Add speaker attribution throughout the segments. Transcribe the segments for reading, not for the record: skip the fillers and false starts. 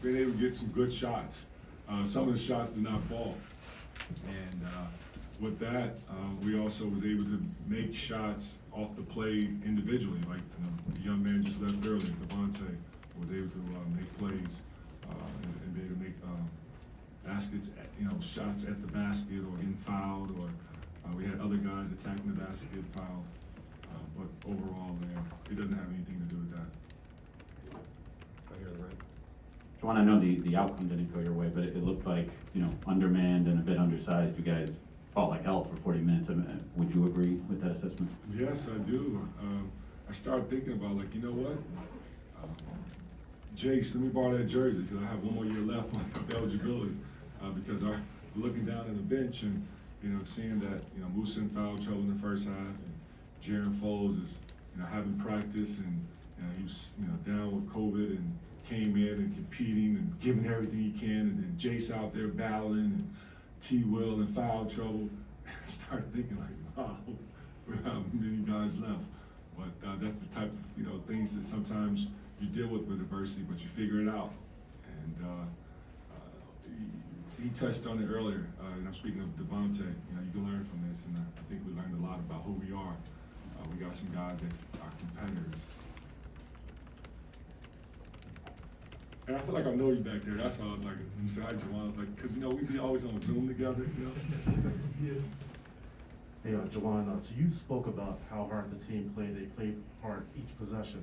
Speaker 1: been able to get some good shots. Some of the shots did not fall. And with that, we also was able to make shots off the play individually. Like the young man just left earlier, Devontae, was able to make plays and be able to make baskets, shots at the basket or getting fouled, or we had other guys attacking the basket, get fouled. But overall, it doesn't have anything to do with that.
Speaker 2: I hear the right.
Speaker 3: Juwan, I know the outcome didn't go your way, but it looked like, undermanned and a bit undersized. You guys fought like hell for 40 minutes. I mean, would you agree with that assessment?
Speaker 1: Yes, I do. I started thinking about, like, you know what? Jace, let me borrow that jersey because I have one more year left of eligibility. Because we're looking down at the bench and, seeing that, Musa in foul trouble in the first half, and Jaron Foles is, having practice, and he was, down with COVID and came in and competing and giving everything he can, and then Jace out there battling, and T. Will in foul trouble. I started thinking like, wow, we have many guys left. But that's the type of things that sometimes you deal with adversity, but you figure it out. And he touched on it earlier. I'm speaking of Devontae. You can learn from this, and I think we learned a lot about who we are. We got some guys that are competitors. And I feel like I know you back there. That's why I was like, you said hi, Juwan. I was like, because we be always on Zoom together.
Speaker 4: Yeah. Hey, Juwan, so you spoke about how hard the team played. They played hard each possession.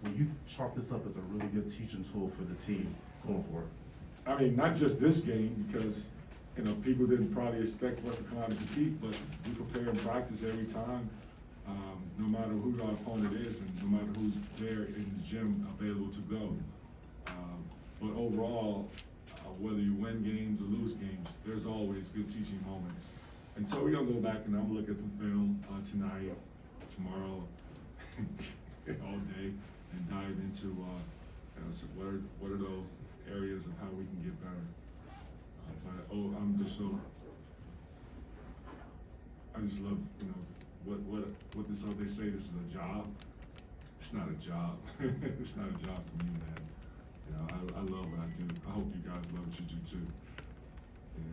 Speaker 4: Will you chalk this up as a really good teaching tool for the team going forward?
Speaker 1: I mean, not just this game, because people didn't probably expect us to come out and compete, but we prepare and practice every time, no matter who our opponent is and no matter who's there in the gym available to go. But overall, whether you win games or lose games, there's always good teaching moments. And so we're gonna go back and I'm gonna look at some film tonight, tomorrow, all day, and dive into so what are those areas of how we can get better. I just love what this they say this is a job. It's not a job. It's not a job for me, man. I love what I do. I hope you guys love what you do too.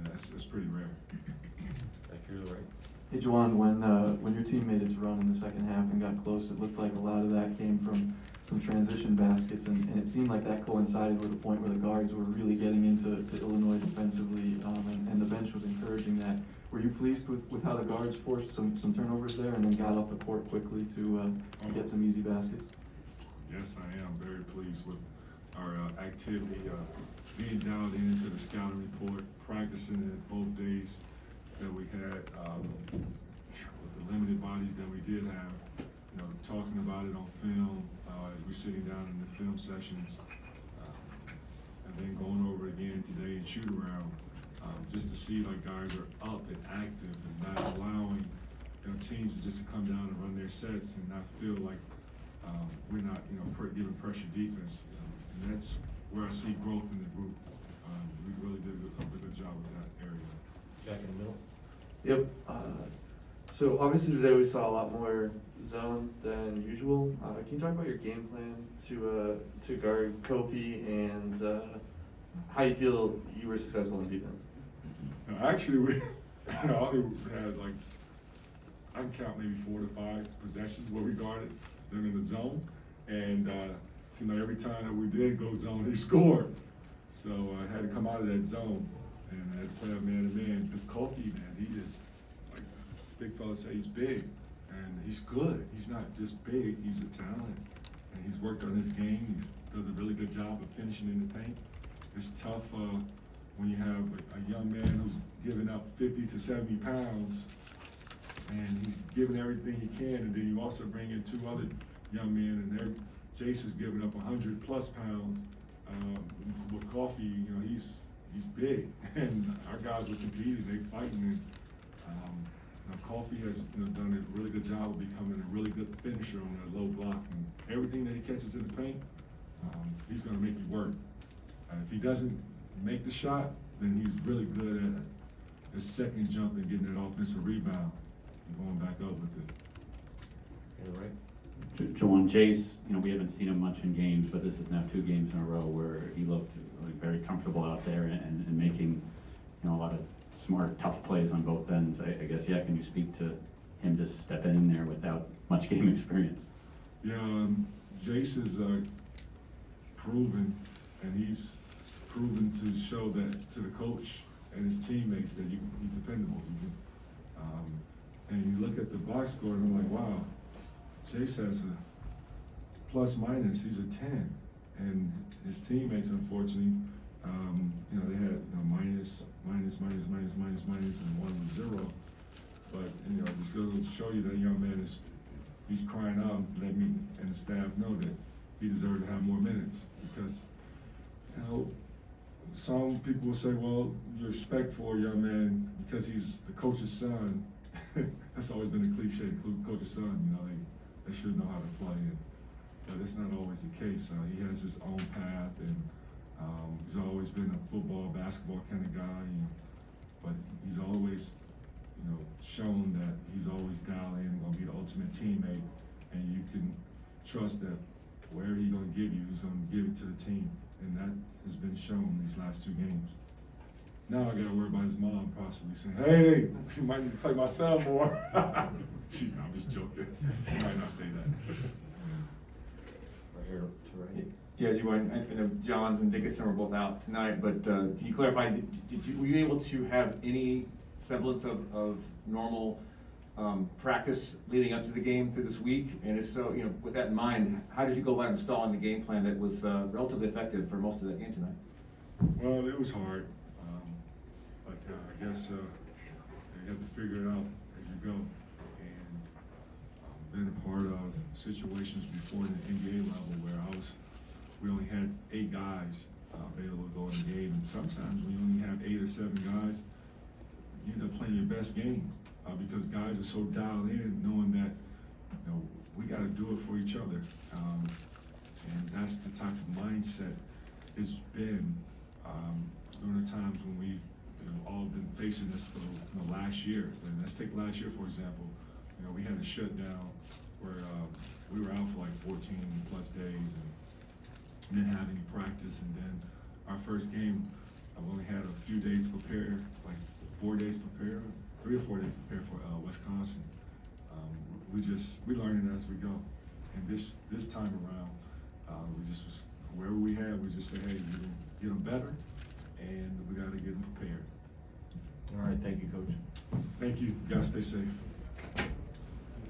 Speaker 1: Yeah, it's pretty rare.
Speaker 2: I hear the right.
Speaker 5: Hey Juwan, when your team made its run in the second half and got close, it looked like a lot of that came from some transition baskets, and it seemed like that coincided with a point where the guards were really getting into Illinois defensively, and the bench was encouraging that. Were you pleased with how the guards forced some turnovers there and then got off the court quickly to get some easy baskets?
Speaker 1: Yes, I am very pleased with our activity, being dialed into the scouting report, practicing it both days that we had with the limited bodies that we did have, talking about it on film as we're sitting down in the film sessions, and then going over it again today in shoot around, just to see like guys are up and active and not allowing teams to just come down and run their sets and not feel like we're not giving pressure defense. And that's where I see growth in the group. We really did a good job with that area.
Speaker 2: Back in the middle.
Speaker 5: Yep. So obviously today we saw a lot more zone than usual. Can you talk about your game plan to guard Kofi and how you feel you were successful in defense?
Speaker 1: Actually, we only had like, I can count maybe 4 to 5 possessions where we guarded them in the zone, and every time that we did go zone, he scored. So I had to come out of that zone and I had to play a man-to-man. This Kofi, man, he is, like big fella say, he's big and he's good. He's not just big, he's a talent, and he's worked on his game. He does a really good job of finishing in the paint. It's tough when you have a young man who's giving up 50 to 70 pounds and he's giving everything he can, and then you also bring in 2 other young men, and Jason's giving up 100 plus pounds. With Coffee, he's big, and our guys were competing, they fighting, and Coffee has done a really good job of becoming a really good finisher on that low block, and everything that he catches in the paint, he's going to make you work. If he doesn't make the shot, then he's really good at his second jump and getting that offensive rebound and going back up with it.
Speaker 2: Hear the right.
Speaker 3: Juwan, Jace, we haven't seen him much in games, but this is now 2 games in a row where he looked like comfortable out there and making, you know, a lot of smart, tough plays on both ends. I guess, yeah, can you speak to him just stepping in there without much game experience?
Speaker 1: Yeah, Jace is proven, and he's proven to show that to the coach and his teammates that he's dependable. And you look at the box score, and I'm like, wow, Jace has a plus minus, he's a 10. And his teammates, unfortunately, you know, they had minus, and one was 0. But, you know, it just goes to show you that young man he's crying out, let me and the staff know that he deserved to have more minutes. Because, you know, some people will say, well, you respect for a young man because he's the coach's son. That's always been a cliche, coach's son, you know, they should know how to play. But it's not always the case. He has his own path, and he's always been a football, basketball kind of guy. But he's always, you know, shown that he's always dialed in and gonna be the ultimate teammate, and you can trust that wherever he's gonna give you, he's gonna give it to the team, and that has been shown these last 2 games. Now I gotta worry about his mom possibly saying, "Hey, she might need to play my son more." I'm just joking. She might not say that.
Speaker 2: Right here to right.
Speaker 6: Yeah, Juwan, I know Johns and Dickinson were both out tonight, but can you clarify, were you able to have any semblance of normal practice leading up to the game through this week? And if so, you know, with that in mind, how did you go about installing the game plan that was relatively effective for most of that game tonight?
Speaker 1: Well, it was hard, but I guess you have to figure it out as you go. And been a part of situations before in the NBA level where we only had 8 guys available to go in the game, and sometimes when you only have 8 or 7 guys, you end up playing your best game because guys are so dialed in, knowing that, you know, we got to do it for each other, and that's the type of mindset it's been during the times when we've all been facing this for the last year. And let's take last year for example. You know, we had a shutdown where we were out for like 14 plus days and didn't have any practice, and then our first game, I've only had a few days to prepare, like 4 days to prepare, 3 or 4 days to prepare for Wisconsin. We learn it as we go, and this time around, we just wherever we had, we just say, hey, we can get them better, and we got to get them prepared.
Speaker 2: All right, thank you, Coach.
Speaker 1: Thank you. Guys, stay safe.